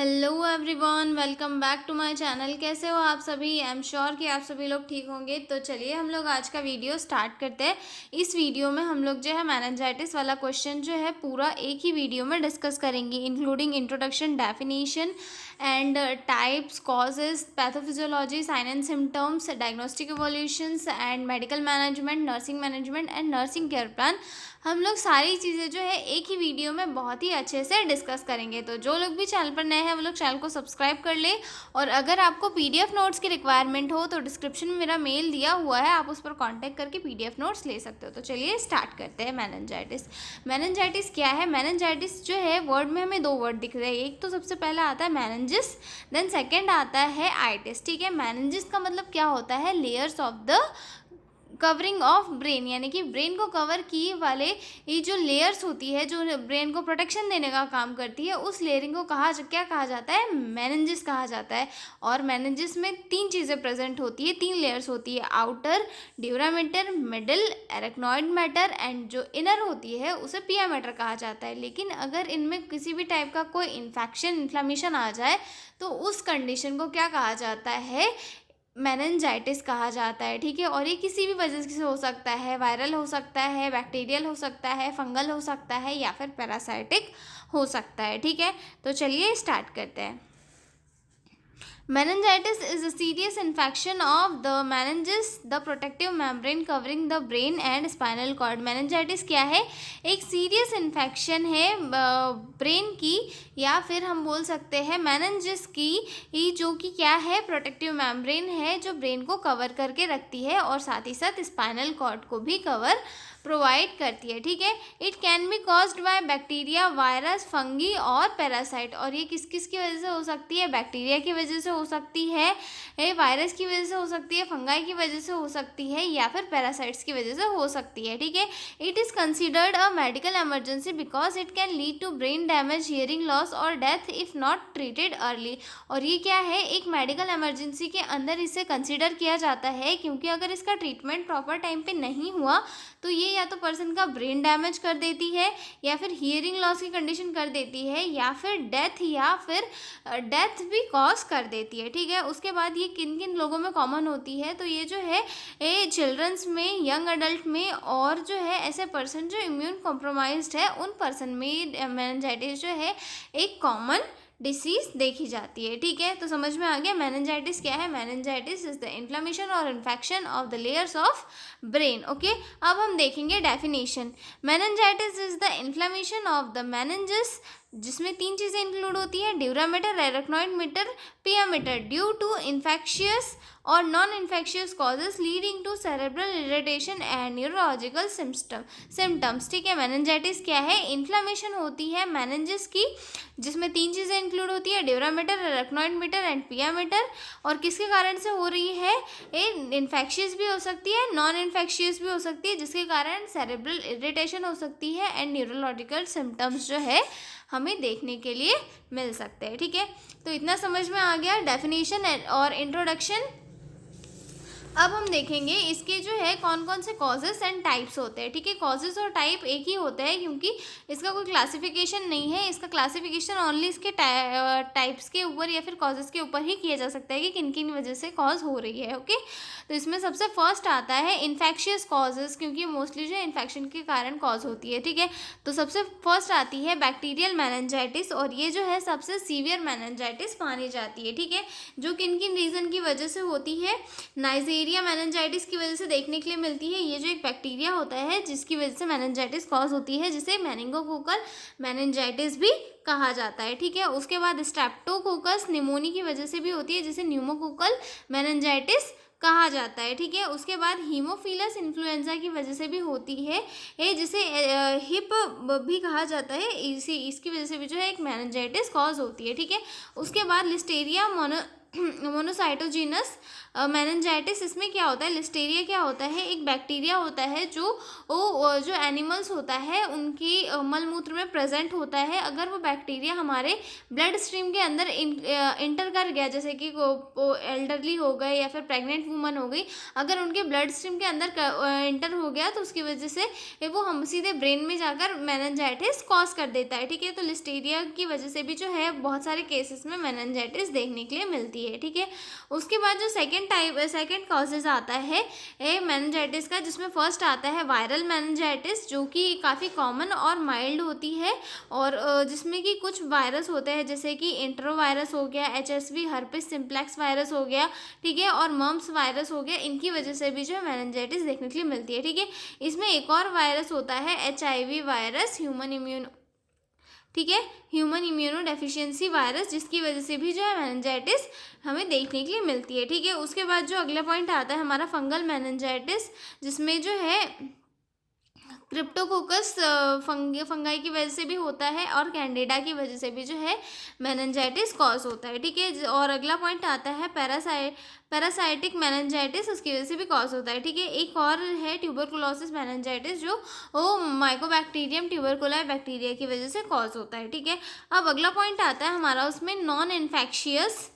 Hello everyone, welcome back to my channel. कैसे हो आप सभी? आई एम श्योर कि आप सभी लोग ठीक होंगे। तो चलिए हम लोग आज का वीडियो स्टार्ट करते हैं। इस वीडियो में हम लोग जो है मेनिंजाइटिस वाला क्वेश्चन जो है पूरा एक ही वीडियो में डिस्कस करेंगे, including introduction, definition and types, causes, pathophysiology, sign and symptoms, diagnostic evolutions and medical management, nursing management and nursing care plan. हम लोग सारी चीज़ें जो है एक ही वीडियो में बहुत ही अच्छे से डिस्कस करेंगे। तो जो लोग भी चैनल पर नए हैं वो लोग चैनल को सब्सक्राइब कर ले। और अगर आपको पीडीएफ नोट्स की रिक्वायरमेंट हो तो डिस्क्रिप्शन में मेरा मेल दिया हुआ है, आप उस पर कांटेक्ट करके पीडीएफ नोट्स ले सकते हो। तो चलिए स्टार्ट करते हैं। मेनिंजाइटिस मेनिंजाइटिस क्या है? मेनिंजाइटिस जो है वर्ड में हमें दो वर्ड दिख रहे हैं। एक तो सबसे पहला आता है मेनिंजिस, देन सेकेंड आता है आइटिस। ठीक है, मेनिंजिस का मतलब क्या होता है? Layers of the covering of brain, यानी कि ब्रेन को कवर किए वाले ये जो लेयर्स होती है, जो ब्रेन को प्रोटेक्शन देने का काम करती है, उस लेयरिंग को क्या कहा जाता है? मेनिंजिस कहा जाता है। और मेनिंजिस में तीन चीज़ें प्रेजेंट होती है, तीन लेयर्स होती है, outer, dura mater, middle, arachnoid matter and जो इनर होती है उसे पिया मैटर कहा जाता है। लेकिन अगर इनमें किसी भी टाइप का कोई इन्फेक्शन, इन्फ्लामेशन आ जाए तो उस कंडीशन को क्या कहा जाता है? मेनिंजाइटिस कहा जाता है। ठीक है, और ये किसी भी वजह से हो सकता है, वायरल हो सकता है, बैक्टीरियल हो सकता है, फंगल हो सकता है या फिर पैरासाइटिक हो सकता है। ठीक है, तो चलिए स्टार्ट करते हैं। Meningitis is a serious infection of the meninges, the protective membrane covering the brain and spinal cord. meningitis क्या है? एक सीरियस इन्फेक्शन है ब्रेन की, या फिर हम बोल सकते हैं meninges की, ये जो कि क्या है? प्रोटेक्टिव मेम्ब्रेन है जो ब्रेन को कवर करके रखती है और साथ ही साथ स्पाइनल कॉर्ड को भी कवर प्रोवाइड करती है। ठीक है, it can be caused by bacteria, virus, fungi और पैरासाइट। और ये किस किस की वजह से हो सकती है? बैक्टीरिया की वजह से हो सकती है, वायरस की वजह से हो सकती है, फंगाई की वजह से हो सकती है या फिर पैरासाइट्स की वजह से हो सकती है। ठीक है, it is considered a medical emergency because it can lead to brain damage, hearing loss और death if not treated early. और ये क्या है? एक मेडिकल एमरजेंसी के अंदर इसे कंसिडर किया जाता है, क्योंकि अगर इसका ट्रीटमेंट प्रॉपर टाइम पे नहीं हुआ तो ये या तो पर्सन का ब्रेन डैमेज कर देती है, या फिर हियरिंग लॉस की कंडीशन कर देती है, या फिर डेथ भी कॉज कर देती है। ठीक है, उसके बाद ये किन किन लोगों में कॉमन होती है? तो ये जो है ये चिल्ड्रंस में, यंग अडल्ट में, और जो है ऐसे पर्सन जो इम्यून कॉम्प्रोमाइज्ड है उन पर्सन में मेनिंजाइटिस जो है एक कॉमन डिसीज देखी जाती है। ठीक है, तो समझ में आ गया मेनिंजाइटिस क्या है? मेनिंजाइटिस इज द इन्फ्लेमेशन और infection of the layers of brain. Okay, अब हम देखेंगे definition. Meningitis is the inflammation of the meninges, जिसमें तीन चीज़ें इंक्लूड होती है, dura mater, arachnoid mater, pia mater, due to infectious और non infectious causes leading to cerebral irritation and neurological symptoms. ठीक है, मेनिंजाइटिस क्या है? इन्फ्लेमेशन होती है मेनिंजेस की, जिसमें तीन चीज़ें इंक्लूड होती है, ड्यूरामीटर, एरेक्नॉइड मीटर एंड पिया मीटर। और किसके कारण से हो रही है? ये इन्फेक्शियस भी हो सकती है, नॉन इन्फेक्शियस भी हो सकती है, जिसके कारण सेरेब्रल इरिटेशन हो सकती है एंड न्यूरोलॉजिकल सिम्टम्स जो है हमें देखने के लिए मिल सकते हैं। ठीक है, तो इतना समझ में आ गया डेफिनेशन और इंट्रोडक्शन। अब हम देखेंगे इसके जो है कौन कौन से कॉजेस एंड टाइप्स होते हैं। ठीक है, कॉजेस और टाइप एक ही होता है, क्योंकि इसका कोई क्लासिफिकेशन नहीं है। इसका क्लासिफिकेशन ओनली इसके टाइप्स के ऊपर या फिर कॉजेस के ऊपर ही किया जा सकता है कि किन किन वजह से कॉज हो रही है। ओके, तो इसमें सबसे फर्स्ट आता है इन्फेक्शियस कॉजेस, क्योंकि मोस्टली जो इन्फेक्शन के कारण कॉज होती है। ठीक है, तो सबसे फर्स्ट आती है बैक्टीरियल मेनिंजाइटिस, और ये जो है सबसे सीवियर मेनिंजाइटिस मानी जाती है। ठीक है, जो किन किन रीज़न की वजह से होती है? नाइजेरिया मेनिंजाइटिस की वजह से देखने के लिए मिलती है। ये जो एक बैक्टीरिया होता है जिसकी वजह से मेनिंजाइटिस कॉज होती है, जिसे मेनिंगोकोकल मेनिंजाइटिस भी कहा जाता है। ठीक है, उसके बाद स्ट्रेप्टोकोकस निमोनी की वजह से भी होती है, जिसे न्यूमोकोकल मेनिंजाइटिस कहा जाता है। ठीक है, उसके बाद हीमोफिलस इन्फ्लुएंजा की वजह से भी होती है, ये जिसे हिप भी कहा जाता है, इसकी वजह से भी जो है एक मेनिंजाइटिस कॉज होती है। ठीक है, उसके बाद लिस्टेरिया मोनोसाइटोजिनस मेनिंजाइटिस, इसमें क्या होता है, लिस्टेरिया क्या होता है, एक बैक्टीरिया होता है जो एनिमल्स होता है उनकी मलमूत्र में प्रेजेंट होता है। अगर वो बैक्टीरिया हमारे ब्लड स्ट्रीम के अंदर इंटर कर गया, जैसे कि एल्डरली हो गए या फिर प्रेग्नेंट वुमन हो गई, अगर उनके ब्लड स्ट्रीम के अंदर इंटर हो गया तो उसकी वजह से वो हम सीधे ब्रेन में जाकर मेनिंजाइटिस कॉज कर देता है। ठीक है, तो लिस्टेरिया की वजह से भी जो है बहुत सारे केसेस में मेनिंजाइटिस देखने के लिए मिलती है। ठीक है, उसके बाद जो सेकेंड कॉजेज आता है मेनिंजाइटिस का, जिसमें फर्स्ट आता है वायरल मेनिंजाइटिस, जो कि काफ़ी कॉमन और माइल्ड होती है, और जिसमें कि कुछ वायरस होते हैं जैसे कि इंट्रोवायरस हो गया, HSV हर्पिस सिम्प्लेक्स वायरस हो गया, ठीक है, और मम्प्स वायरस हो गया। इनकी वजह से भी जो है मेनिंजाइटिस देखने के लिए मिलती है। ठीक है, इसमें एक और वायरस होता है HIV virus, human immuno deficiency virus, जिसकी वजह से भी जो है मेनिंजाइटिस हमें देखने के लिए मिलती है। ठीक है, उसके बाद जो अगला पॉइंट आता है हमारा फंगल मेनिंजाइटिस, जिसमें जो है क्रिप्टोकोकस फंगाई की वजह से भी होता है, और कैंडिडा की वजह से भी जो है मेनिंजाइटिस कॉज होता है। ठीक है, और अगला पॉइंट आता है पैरासाइटिक मेनिंजाइटिस, उसकी वजह से भी कॉज होता है। ठीक है, एक और है ट्यूबरकुलोसिस मेनिंजाइटिस, जो माइकोबैक्टीरियम ट्यूबरकुलाई बैक्टीरिया की वजह से कॉज होता है। ठीक है, अब अगला पॉइंट आता है हमारा उसमें नॉन इन्फेक्शियस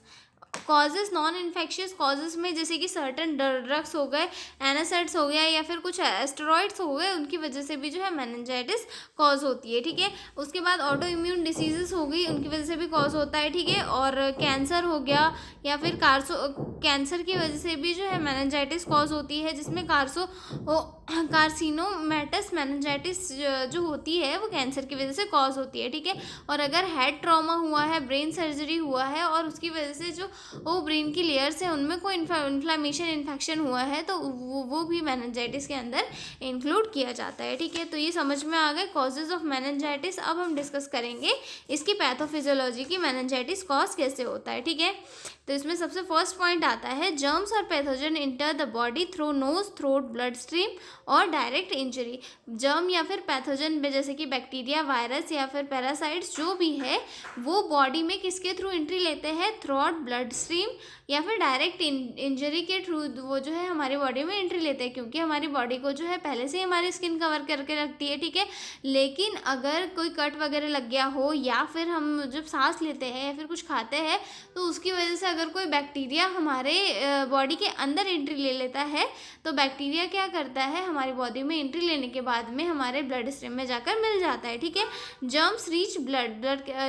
कॉजेज में, जैसे कि सर्टन ड्रग्स हो गए, एनासाइड्स हो गया, या फिर कुछ एस्टेरॉइड्स हो गए, उनकी वजह से भी जो है मेनिंजाइटिस कॉज होती है। ठीक है, उसके बाद ऑटो इम्यून डिसीजेस हो गई, उनकी वजह से भी कॉज होता है। ठीक है, और कैंसर हो गया, या फिर कैंसर की वजह से भी जो है मेनिंजाइटिस कॉज होती है, जिसमें कार्सिनोमेटस मेनिंजाइटिस जो होती है वो कैंसर की वजह से कॉज होती है। ठीक है, और अगर हेड ट्रॉमा हुआ है, ब्रेन सर्जरी हुआ है, और उसकी वजह से जो वो ब्रेन की लेयर्स है उनमें कोई इन्फेक्शन हुआ है, तो वो भी मेनिंजाइटिस के अंदर इंक्लूड किया जाता है। ठीक है, तो ये समझ में आ गए कॉजेज ऑफ मेनिंजाइटिस। अब हम डिस्कस करेंगे इसकी पैथोफिजियोलॉजी की, मेनिंजाइटिस कॉज कैसे होता है। ठीक है, तो इसमें सबसे फर्स्ट पॉइंट आता है जर्म्स और pathogen enter the body through nose, throat, blood stream और डायरेक्ट इंजरी। जर्म या फिर पैथोजन जैसे कि बैक्टीरिया, वायरस या फिर पैरासाइट्स जो भी है, वो बॉडी में किसके थ्रू एंट्री लेते हैं, थ्रोट, ब्लड स्ट्रीम या फिर डायरेक्ट इंजरी के थ्रू वो जो है हमारी बॉडी में एंट्री लेते हैं, क्योंकि हमारी बॉडी को जो है पहले से ही हमारी स्किन कवर करके रखती है। ठीक है, लेकिन अगर कोई कट वगैरह लग गया हो, या फिर हम जब सांस लेते हैं या फिर कुछ खाते हैं, तो उसकी वजह से अगर कोई बैक्टीरिया हमारे बॉडी के अंदर एंट्री ले लेता है, तो बैक्टीरिया क्या करता है, हमारी बॉडी में एंट्री लेने के बाद में हमारे ब्लड स्ट्रीम में जाकर मिल जाता है। ठीक है, जर्म्स रीच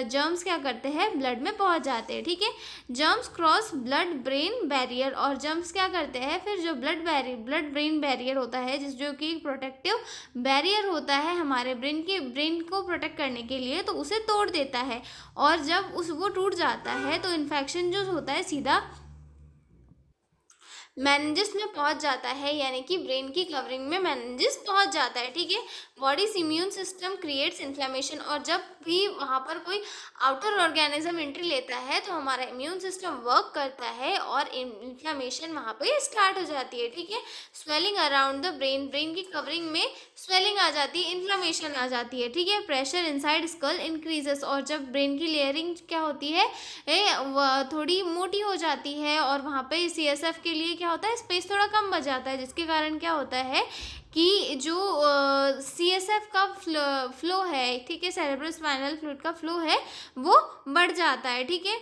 जर्म्स क्या करते हैं, ब्लड में पहुंच जाते हैं। ठीक है, germs cross blood brain barrier, और जर्म्स क्या करते हैं फिर, जो ब्लड ब्रेन बैरियर होता है, जो कि प्रोटेक्टिव बैरियर होता है हमारे ब्रेन को प्रोटेक्ट करने के लिए, तो उसे तोड़ देता है, और जब वो टूट जाता है तो इन्फेक्शन जो होता है सीधा मेनिंजेस में पहुंच जाता है, यानी कि ब्रेन की कवरिंग में मेनिंजेस पहुंच जाता है। ठीक है, bodies immune system creates inflammation, और जब भी वहाँ पर कोई आउटर ऑर्गेनिज्म एंट्री लेता है तो हमारा इम्यून सिस्टम वर्क करता है और इन्फ्लेमेशन वहाँ पे स्टार्ट हो जाती है। ठीक है, स्वेलिंग अराउंड द ब्रेन की कवरिंग में स्वेलिंग आ जाती है, इन्फ्लेमेशन आ जाती है। ठीक है, प्रेशर इनसाइड स्कल इंक्रीजेस, और जब ब्रेन की लेयरिंग क्या होती है थोड़ी मोटी हो जाती है, और वहाँ पे CSF के लिए क्या होता है, स्पेस थोड़ा कम बच जाता है, जिसके कारण क्या होता है कि जो CSF का फ्लो है, ठीक है, सेरेब्रो स्पाइनल फ्लूइड का फ्लो है वो बढ़ जाता है। ठीक है,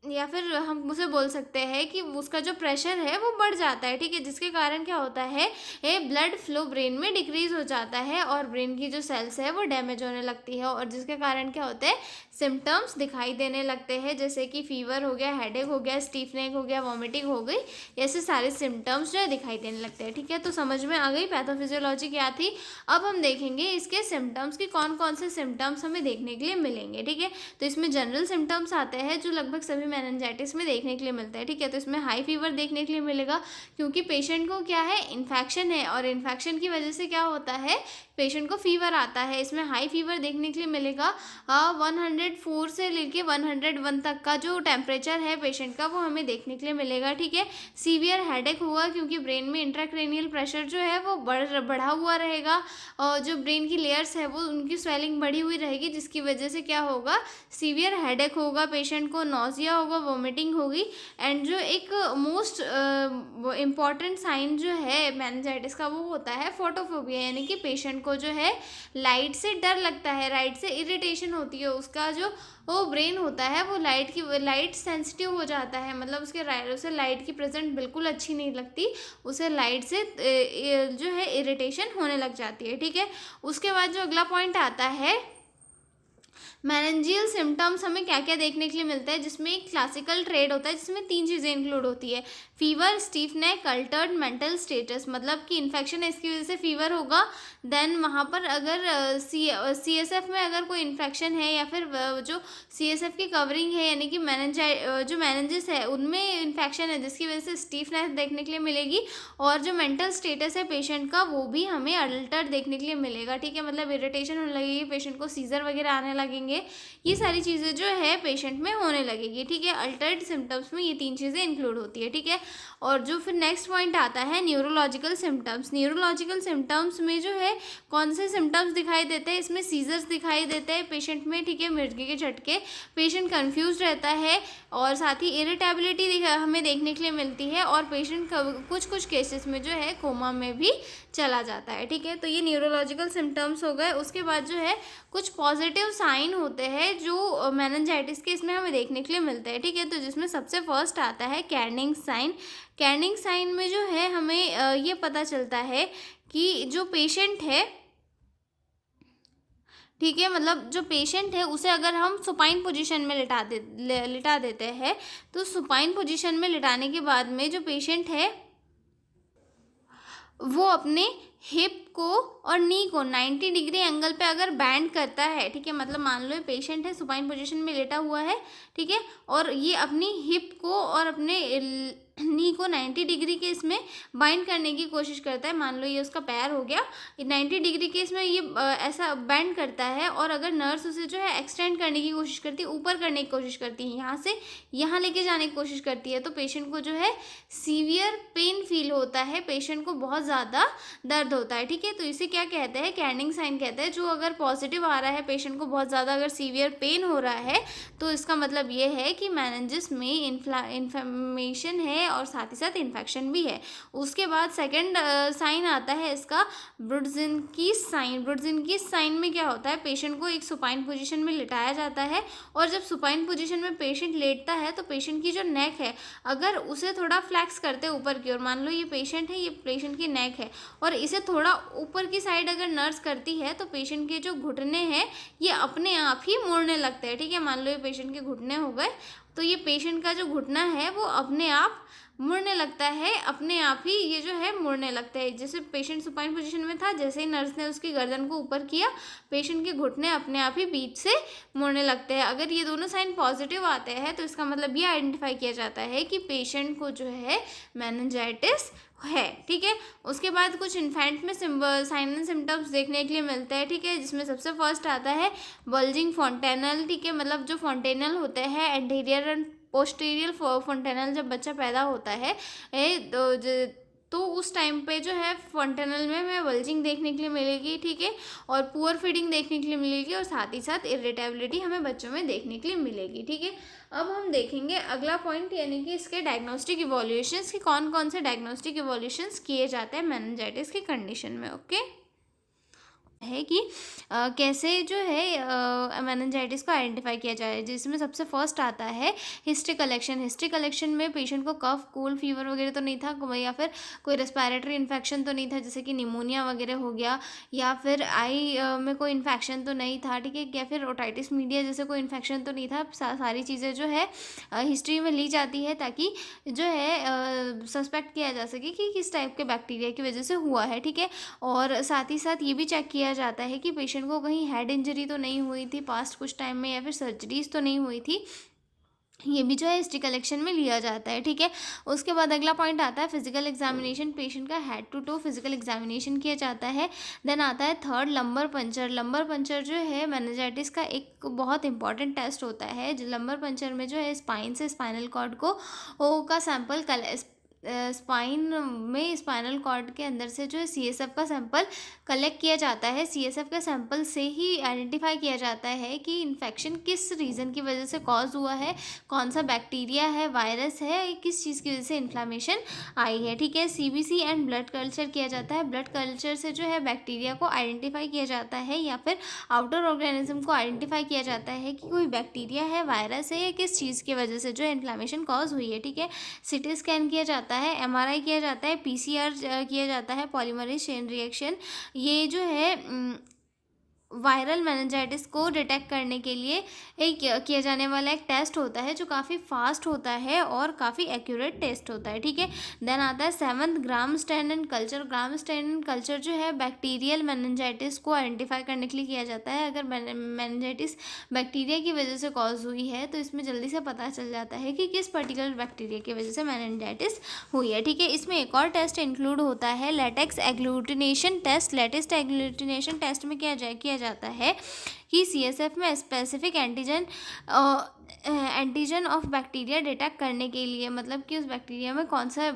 या फिर हम उसे बोल सकते हैं कि उसका जो प्रेशर है वो बढ़ जाता है। ठीक है, जिसके कारण क्या होता है, ब्लड फ्लो ब्रेन में डिक्रीज हो जाता है, और ब्रेन की जो सेल्स है वो डैमेज होने लगती है, और जिसके कारण क्या होता है, सिम्टम्स दिखाई देने लगते हैं, जैसे कि फीवर हो गया, हेडेक हो गया, स्टीफ नेक हो गया, वॉमिटिंग हो गई, ऐसे सारे सिम्टम्स जो है दिखाई देने लगते हैं। ठीक है, तो समझ में आ गई पैथोफिजियोलॉजी क्या थी। अब हम देखेंगे इसके सिम्टम्स की, कौन कौन से सिम्टम्स हमें देखने के लिए मिलेंगे। ठीक है, तो इसमें जनरल सिम्टम्स आते हैं जो लगभग सभी मेनिंजाइटिस में देखने के लिए मिलता है। ठीक है, तो इसमें हाई फीवर देखने के लिए मिलेगा, क्योंकि पेशेंट को क्या है, इन्फेक्शन है, और इन्फेक्शन की वजह से क्या होता है, पेशेंट को फीवर आता है, इसमें हाई फीवर देखने के लिए मिलेगा। 104 से लेके 101 तक का जो टेम्परेचर है पेशेंट का वो हमें देखने के लिए मिलेगा, ठीक है। सीवियर हेडेक होगा क्योंकि ब्रेन में इंट्राक्रेनियल प्रेशर जो है वो बढ़ा हुआ रहेगा, और जो ब्रेन की लेयर्स है वो उनकी स्वेलिंग बढ़ी हुई रहेगी, जिसकी वजह से क्या होगा, सीवियर हेडेक होगा, पेशेंट को नॉजिया होगा, वोमिटिंग होगी। एंड जो एक मोस्ट इम्पॉर्टेंट साइन जो है मेनिंजाइटिस का वो होता है फोटोफोबिया, यानी कि पेशेंट को जो है लाइट से डर लगता है, लाइट से इरिटेशन होती है, उसका जो वो ब्रेन होता है वो लाइट सेंसिटिव हो जाता है, मतलब उसे लाइट की प्रेजेंट बिल्कुल अच्छी नहीं लगती, उसे लाइट से जो है इरिटेशन होने लग जाती है, ठीक है। उसके बाद जो अगला पॉइंट आता है, मैनेंजियल सिम्टम्स हमें क्या क्या देखने के लिए मिलता है, जिसमें एक क्लासिकल ट्रेड होता है जिसमें 3 चीज़ें इंक्लूड होती है, फीवर, स्टीफ नेक, अल्टर्ड मेंटल स्टेटस, मतलब कि इन्फेक्शन है इसकी वजह से फीवर होगा। देन वहाँ पर अगर CSF में अगर कोई इन्फेक्शन है, या फिर जो CSF की कवरिंग है यानी कि जो मैनेंजिस है उनमें इन्फेक्शन है, जिसकी वजह से स्टीफनेस देखने के लिए मिलेगी। और जो मेंटल स्टेटस है पेशेंट का वो भी हमें अल्टर्ड देखने के लिए मिलेगा, ठीक है, मतलब इरिटेशन होने लगेगी, पेशेंट को सीजर वगैरह आने लगेंगे, ये सारी चीज़ें जो है पेशेंट में होने लगेगी, ठीक है। अल्टर्ड सिम्टम्स में ये 3 चीज़ें इंक्लूड होती है, ठीक है। और जो फिर नेक्स्ट पॉइंट आता है न्यूरोलॉजिकल सिम्टम्स, न्यूरोलॉजिकल सिम्टम्स में जो है कौन से सिम्टम्स दिखाई देते हैं, इसमें सीजर्स दिखाई देते हैं पेशेंट में, ठीक है, मिर्गी के झटके, पेशेंट कंफ्यूज रहता है, और साथ ही इरिटेबिलिटी हमें देखने के लिए मिलती है, और पेशेंट कुछ केसेस में जो है कोमा में भी चला जाता है, ठीक है। तो ये न्यूरोलॉजिकल सिम्टम्स हो गए। उसके बाद जो है कुछ पॉजिटिव साइन होते हैं जो मेनिंजाइटिस के इसमें हमें देखने के लिए मिलते हैं, ठीक है। तो जिसमें सबसे फर्स्ट आता है कैर्निंग साइन। कैर्निंग साइन में जो है हमें ये पता चलता है कि जो पेशेंट है, ठीक है, मतलब जो पेशेंट है उसे अगर हम सुपाइन पोजीशन में लिटा देते हैं, तो सुपाइन पोजीशन में लिटाने के बाद में जो पेशेंट है वो अपने हिप को और नी को 90 डिग्री एंगल पे अगर बैंड करता है, ठीक है, मतलब मान लो ये पेशेंट है सुपाइन पोजीशन में लेटा हुआ है, ठीक है, और ये अपनी हिप को और अपने नी को 90 डिग्री के इसमें बाइंड करने की कोशिश करता है। मान लो ये उसका पैर हो गया, 90 डिग्री के इसमें ये ऐसा बैंड करता है, और अगर नर्स उसे जो है एक्सटेंड करने की कोशिश करती है, ऊपर करने की कोशिश करती है, यहाँ से यहाँ लेके जाने की कोशिश करती है, तो पेशेंट को जो है सीवियर पेन फील होता है, पेशेंट को बहुत ज़्यादा दर्द होता है, ठीक है। तो इसे क्या कहते हैं, कैर्निंग साइन कहते हैं। जो अगर पॉजिटिव आ रहा है, पेशेंट को बहुत ज़्यादा अगर सीवियर पेन हो रहा है, तो इसका मतलब ये है कि मेनिंजिस में इन्फ्लेमेशन है और साथ ही साथ इन्फेक्शन भी है। उसके बाद सेकंड साइन आता है इसका ब्रुडजिनकिस साइन। ब्रुडजिनकिस साइन में क्या होता है, पेशेंट को एक सुपाइन पोजीशन में लिटाया जाता है, और जब सुपाइन पोजीशन में पेशेंट लेटता है तो पेशेंट की जो नेक है अगर उसे थोड़ा फ्लैक्स करते हैं ऊपर की ओर, मान लो ये पेशेंट है, ये पेशेंट की नेक है, और इसे थोड़ा ऊपर की साइड अगर नर्स करती है तो पेशेंट के जो घुटने हैं ये अपने आप ही मुड़ने लगते हैं, ठीक है। मान लो ये पेशेंट के घुटने हो गए, तो ये पेशेंट का जो घुटना है वो अपने आप मुड़ने लगता है, अपने आप ही ये जो है मुड़ने लगता है। जैसे पेशेंट सुपाइन पोजीशन में था, जैसे ही नर्स ने उसकी गर्दन को ऊपर किया, पेशेंट के घुटने अपने आप ही बीच से मुड़ने लगते हैं। अगर ये दोनों साइन पॉजिटिव आते हैं तो इसका मतलब ये आइडेंटिफाई किया जाता है कि पेशेंट को जो है मेनिंजाइटिस है, ठीक है। उसके बाद कुछ इन्फेंट में साइन एंड सिम्टम्स देखने के लिए मिलते हैं, ठीक है, जिसमें सबसे फर्स्ट आता है बल्जिंग फॉन्टेनल, ठीक है, मतलब जो फॉन्टेनल होते हैं एंटीरियर एंड पोस्टीरियर फॉन्टेनल, जब बच्चा पैदा होता है तो उस टाइम पे जो है फॉन्टेनल में हमें बल्जिंग देखने के लिए मिलेगी, ठीक है, और पुअर फीडिंग देखने के लिए मिलेगी, और साथ ही साथ इरिटेबिलिटी हमें बच्चों में देखने के लिए मिलेगी, ठीक है। अब हम देखेंगे अगला पॉइंट, यानी कि इसके डायग्नोस्टिक इवोल्यूशंस कि कौन कौन से डायग्नोस्टिक इवोल्यूशंस किए जाते हैं मेनिंजाइटिस की कंडीशन में, ओके। है कि कैसे जो है मेनिंजाइटिस को आइडेंटिफाई किया जाए, जिसमें सबसे फर्स्ट आता है हिस्ट्री कलेक्शन। हिस्ट्री कलेक्शन में पेशेंट को कफ, कोल्ड, फीवर वगैरह तो नहीं था, या फिर कोई रेस्पिरेटरी इन्फेक्शन तो नहीं था, जैसे कि निमोनिया वगैरह हो गया, या फिर आई में कोई इन्फेक्शन तो नहीं था, ठीक है, या फिर ओटाइटिस मीडिया जैसे कोई इन्फेक्शन तो नहीं था। सारी चीज़ें जो है हिस्ट्री में ली जाती है, ताकि जो है सस्पेक्ट किया जा सके कि किस टाइप के बैक्टीरिया की वजह से हुआ है, ठीक है। और साथ ही साथ ये भी चेक किया जाता है कि पेशेंट को कहीं हेड इंजरी तो नहीं हुई थी पास्ट कुछ टाइम में, या फिर सर्जरीज तो नहीं हुई थी, ये भी जो है हिस्ट्री कलेक्शन में लिया जाता है, ठीक है। उसके बाद अगला पॉइंट आता है फिजिकल एग्जामिनेशन, पेशेंट का head to toe physical examination किया जाता है। देन आता है third lumbar puncture. Lumbar puncture जो है मेनिंजाइटिस का एक बहुत इंपॉर्टेंट टेस्ट होता है। जो लंबर पंचर में जो है स्पाइन से स्पाइनल कॉर्ड को का सैंपल स्पाइन में स्पाइनल कॉर्ड के अंदर से जो है सीएसएफ का सैंपल कलेक्ट किया जाता है। सीएसएफ के सैंपल से ही आइडेंटिफाई किया जाता है कि इन्फेक्शन किस रीज़न की वजह से कॉज हुआ है, कौन सा बैक्टीरिया है, वायरस है, किस चीज़ की वजह से इन्फ्लामेशन आई है, ठीक है। सीबीसी एंड ब्लड कल्चर किया जाता है। ब्लड कल्चर से जो है बैक्टीरिया को आइडेंटिफाई किया जाता है या फिर आउटर ऑर्गेनिज्म को आइडेंटिफाई किया जाता है कि कोई बैक्टीरिया है, वायरस है या किस चीज़ की वजह से जो है इन्फ्लामेशन कॉज हुई है, ठीक है। सिटी स्कैन किया जाता है, एमआरआई किया जाता है, पीसीआर किया जाता है, पॉलीमरेज चेन रिएक्शन। ये जो है वायरल मेनिंजाइटिस को डिटेक्ट करने के लिए एक किया जाने वाला एक टेस्ट होता है जो काफ़ी फास्ट होता है और काफ़ी एक्यूरेट टेस्ट होता है, ठीक है। देन आता है seventh gram stain and culture. Gram stain and culture जो है बैक्टीरियल मेनिंजाइटिस को आइडेंटिफाई करने के लिए किया जाता है। अगर मेनिंजाइटिस बैक्टीरिया की वजह से कॉज हुई है तो इसमें जल्दी से पता चल जाता है कि किस पर्टिकुलर बैक्टीरिया की वजह से मेनिंजाइटिस हुई है, ठीक है। इसमें एक और टेस्ट इंक्लूड होता है latex agglutination test. Latex agglutination test में किया जाता है कि सीएसएफ में specific antigen of bacteria detect करने के लिए, मतलब कि उस बैक्टीरिया में कौन सा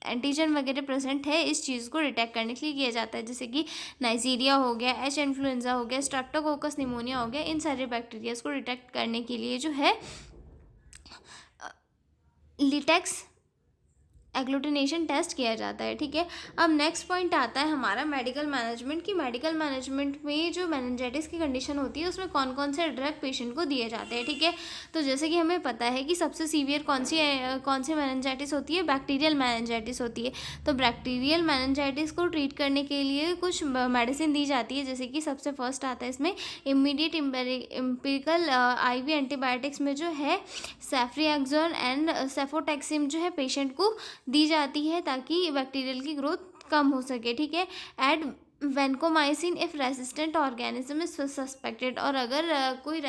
एंटीजन वगैरह प्रेजेंट है, इस चीज़ को डिटेक्ट करने के लिए किया जाता है। जैसे कि नाइजीरिया हो गया, एच इन्फ्लुएंजा हो गया, स्ट्रेप्टोकोकस निमोनिया हो गया, इन सारे बैक्टीरियाज को डिटेक्ट करने के लिए जो है लिटेक्स एग्लूटिनेशन टेस्ट किया जाता है, ठीक है। अब नेक्स्ट पॉइंट आता है हमारा मेडिकल मैनेजमेंट की। मेडिकल मैनेजमेंट में जो मेनिंजाइटिस की कंडीशन होती है उसमें कौन कौन से ड्रग पेशेंट को दिए जाते हैं, ठीक है। तो जैसे कि हमें पता है कि सबसे सीवियर कौन सी मेनिंजाइटिस होती है, बैक्टीरियल मेनिंजाइटिस होती है। तो बैक्टीरियल मेनिंजाइटिस को ट्रीट करने के लिए कुछ मेडिसिन दी जाती है। जैसे कि सबसे फर्स्ट आता है इसमें इमीडिएट एम्पिरिकल आईवी एंटीबायोटिक्स में जो है सेफ्रिएक्सोन एंड सेफोटैक्सिम जो है पेशेंट को दी जाती है ताकि बैक्टीरियल की ग्रोथ कम हो सके, ठीक है। Add vancomycin if resistant organism is suspected. और अगर कोई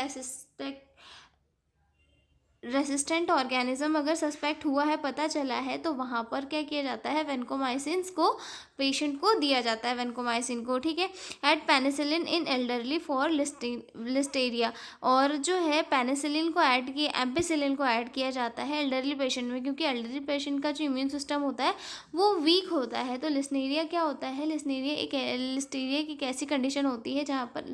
रेसिस्टेंट ऑर्गेनिज्म अगर सस्पेक्ट हुआ है, पता चला है, तो वहाँ पर क्या किया जाता है, वेनकोमाइसिन को पेशेंट को दिया जाता है, वेनकोमाइसिन को, ठीक है। Add penicillin in elderly for listeria. और जो है पेनिसिलिन को ऐड किया, एम्पिसिलिन को ऐड किया जाता है एल्डरली पेशेंट में, क्योंकि एल्डरली पेशेंट का जो इम्यून सिस्टम होता है वो वीक होता है। तो लिस्टेरिया क्या होता है, लिस्टेरिया की एक ऐसी कंडीशन होती है जहाँ पर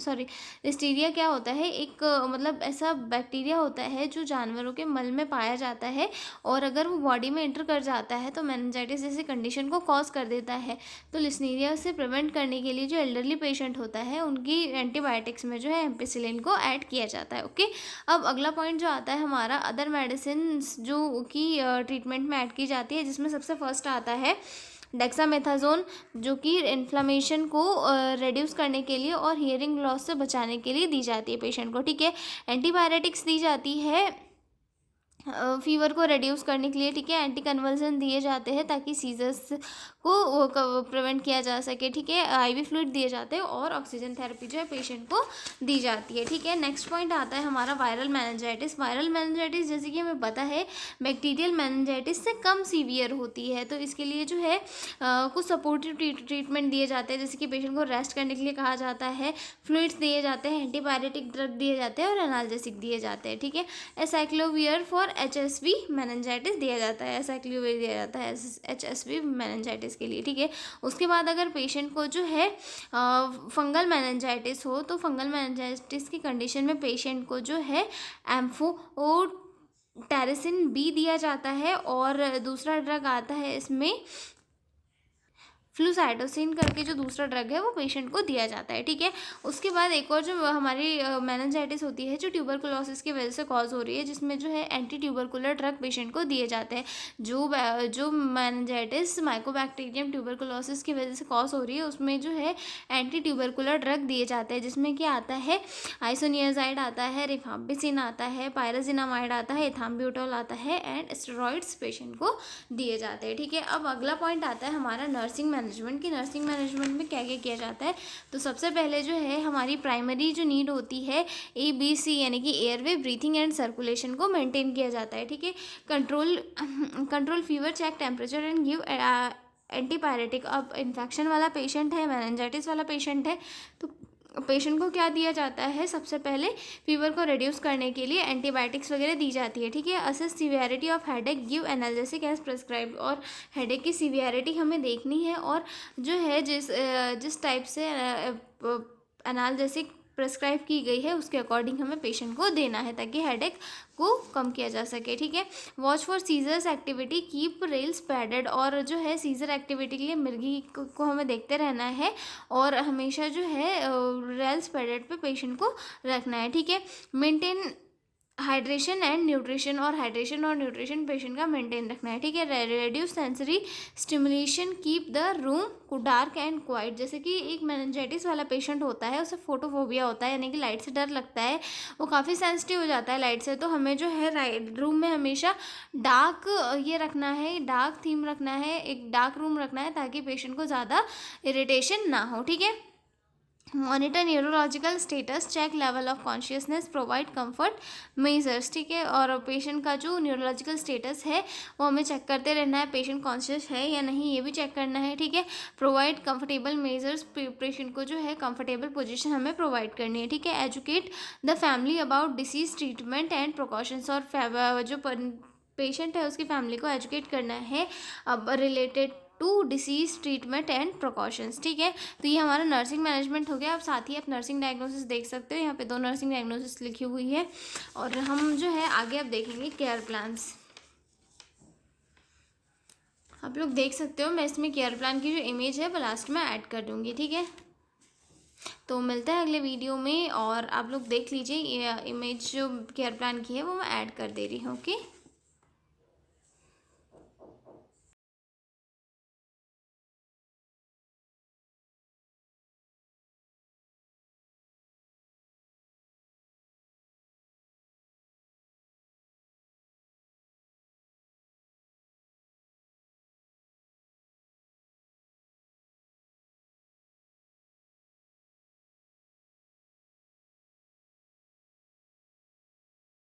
लिस्टेरिया क्या होता है, एक मतलब ऐसा बैक्टीरिया होता है जो जानवरों के मल में पाया जाता है और अगर वो बॉडी में एंटर कर जाता है तो मेनिंजाइटिस जैसी कंडीशन को कॉज कर देता है। तो लिस्टेरिया से प्रिवेंट करने के लिए जो एल्डरली पेशेंट होता है उनकी एंटीबायोटिक्स में जो है एम्पिसिलिन को ऐड किया जाता है, ओके। अब अगला पॉइंट जो आता है हमारा अदर मेडिसिन जो कि ट्रीटमेंट में ऐड की जाती है, जिसमें सबसे फर्स्ट आता है डेक्सामेथाजोन, जो कि इन्फ्लामेशन को रिड्यूस करने के लिए और हियरिंग लॉस से बचाने के लिए दी जाती है पेशेंट को, ठीक है। एंटीबायोटिक्स दी जाती है फीवर को रिड्यूस करने के लिए, ठीक है। एंटी कन्वल्सन दिए जाते हैं ताकि सीजर्स को प्रिवेंट किया जा सके, ठीक है। आईवी फ्लूइड दिए जाते हैं और ऑक्सीजन थेरेपी जो है पेशेंट को दी जाती है, ठीक है। नेक्स्ट पॉइंट आता है हमारा वायरल मेनिंजाइटिस। वायरल मेनिंजाइटिस जैसे कि हमें पता है बैक्टीरियल मेनिंजाइटिस से कम सीवियर होती है, तो इसके लिए जो है कुछ सपोर्टिव ट्रीटमेंट दिए जाते हैं। जैसे कि पेशेंट को रेस्ट करने के लिए कहा जाता है, फ्लूइड्स दिए जाते हैं, एंटीबायोटिक ड्रग दिए जाते हैं और एनाल्जेसिक दिए जाते हैं, ठीक है। एसाइक्लोवियर फॉर HSV मेनिंजाइटिस दिया जाता है, एसाइक्लोवियर दिया जाता है HSV मेनिंजाइटिस के लिए, ठीक है। उसके बाद अगर पेशेंट को जो है फंगल मेनिंजाइटिस हो तो फंगल मेनिंजाइटिस की कंडीशन में पेशेंट को जो है एम्फोटेरिसिन B दिया जाता है और दूसरा ड्रग आता है इसमें फ्लूसाइटोसिन करके जो दूसरा ड्रग है वो पेशेंट को दिया जाता है, ठीक है। उसके बाद एक और जो हमारी मेनिंजाइटिस होती है जो ट्यूबरकुलोसिस की वजह से कॉज हो रही है, जिसमें जो है एंटी ट्यूबरकुलर ड्रग पेशेंट को दिए जाते हैं। जो मेनिंजाइटिस माइकोबैक्टीरियम ट्यूबरकुलोसिस की वजह से कॉज हो रही है उसमें जो है एंटी ट्यूबरकुलर ड्रग दिए जाते हैं, जिसमें क्या आता है, आइसोनियाजाइड आता है, रिफाम्पिसिन आता है, पायराजिनामाइड आता है, इथाम्ब्यूटोल आता है एंड स्टेरॉइड्स पेशेंट को दिए जाते हैं, ठीक है। अब अगला पॉइंट आता है हमारा नर्सिंग मैनेजमेंट कि नर्सिंग मैनेजमेंट में क्या क्या किया जाता है। तो सबसे पहले जो है हमारी प्राइमरी जो नीड होती है ABC यानी कि एयरवे, ब्रीथिंग एंड सर्कुलेशन को मेंटेन किया जाता है, ठीक है। Control fever, check temperature and give antipyretic. अब इन्फेक्शन वाला पेशेंट है, मेनिंजाइटिस वाला पेशेंट है, तो पेशेंट को क्या दिया जाता है, सबसे पहले फीवर को रिड्यूस करने के लिए एंटीबायोटिक्स वगैरह दी जाती है, ठीक है। Assess severity of headache, give analgesic as prescribed. और हेडेक की सीवियरिटी हमें देखनी है और जो है जिस टाइप से एनाल्जेसिक प्रिस्क्राइब की गई है उसके अकॉर्डिंग हमें पेशेंट को देना है ताकि हेडेक को कम किया जा सके, ठीक है। Watch for seizures activity, keep rails padded. और जो है सीजर एक्टिविटी के लिए मिर्गी को हमें देखते रहना है और हमेशा जो है रेल्स पैडेड पे पेशेंट को रखना है, ठीक है। मेंटेन हाइड्रेशन एंड न्यूट्रिशन, और हाइड्रेशन और न्यूट्रिशन पेशेंट का मेंटेन रखना है, ठीक है। Reduce sensory stimulation, keep the room को डार्क एंड क्वाइट। जैसे कि एक मेनिंजाइटिस वाला पेशेंट होता है, उसे फोटोफोबिया होता है यानी कि लाइट से डर लगता है, वो काफ़ी सेंसिटिव हो जाता है लाइट से, तो हमें जो है रूम में हमेशा डार्क ये रखना है, डार्क थीम रखना है, एक डार्क रूम रखना है ताकि पेशेंट को ज़्यादा इरिटेशन ना हो, ठीक है। Monitor neurological status, check level of consciousness, provide comfort measures, ठीक है। और पेशेंट का जो न्यूरोलॉजिकल स्टेटस है वो हमें चेक करते रहना है, पेशेंट कॉन्शियस है या नहीं ये भी चेक करना है, ठीक है। प्रोवाइड कंफर्टेबल मेजर्स, पेशेंट को जो है कंफर्टेबल पोजीशन हमें प्रोवाइड करनी है, ठीक है। Educate the family about disease treatment and precautions, और जो पेशेंट है उसकी फैमिली को एजुकेट करना है अब related to disease treatment and precautions, ठीक है। तो ये हमारा नर्सिंग मैनेजमेंट हो गया। अब साथ ही आप नर्सिंग डायग्नोसिस देख सकते हो, यहाँ पे 2 नर्सिंग डायग्नोसिस लिखी हुई है। और हम जो है आगे अब देखेंगे केयर प्लान्स। आप लोग देख सकते हो, मैं इसमें केयर प्लान की जो इमेज है वो लास्ट में ऐड कर दूँगी, ठीक है। तो मिलता है अगले वीडियो में, और आप लोग देख लीजिए इमेज जो केयर प्लान की है वो मैं ऐड कर दे रही हूँ, ओके।